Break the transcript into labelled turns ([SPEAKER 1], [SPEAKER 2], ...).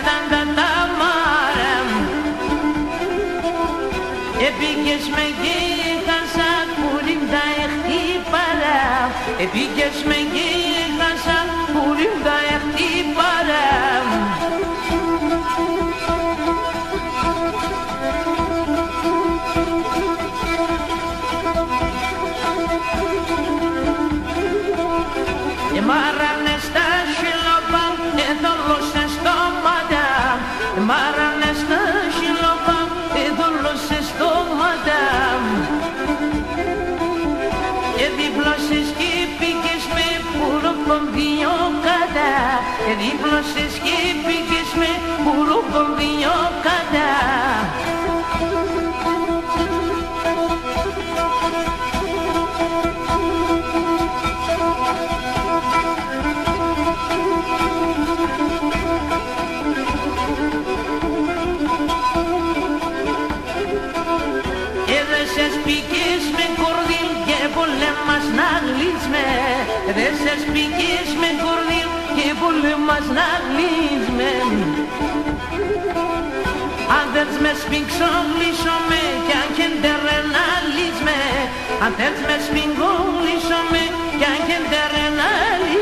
[SPEAKER 1] στάντα τα μάρεμ. Επίκες με γίγασα κουρίμ τα εχτή παρά. Επίκες με γίγασα κουρίμ τα εχτή παρά. Μάρανε στα σιλόπα, εδόλωσε στο μαντάμ. Μάρανε στα σιλόπα, εδόλωσε στο μαντάμ. Εδίπλωσες και πήγες με πουροπομβίνιο κατά. Εδίπλωσες και πήγες με πουροπομβίνιο κατά. Δεν σας πήγες με κορδίλ και πολέμας να γλύσμε. Αν θες με σπίξω γλύσω με κι αν και ντερε να λύσμε. Αν θες με σπίξω γλύσω με κι αν και ντερε να λύσμε.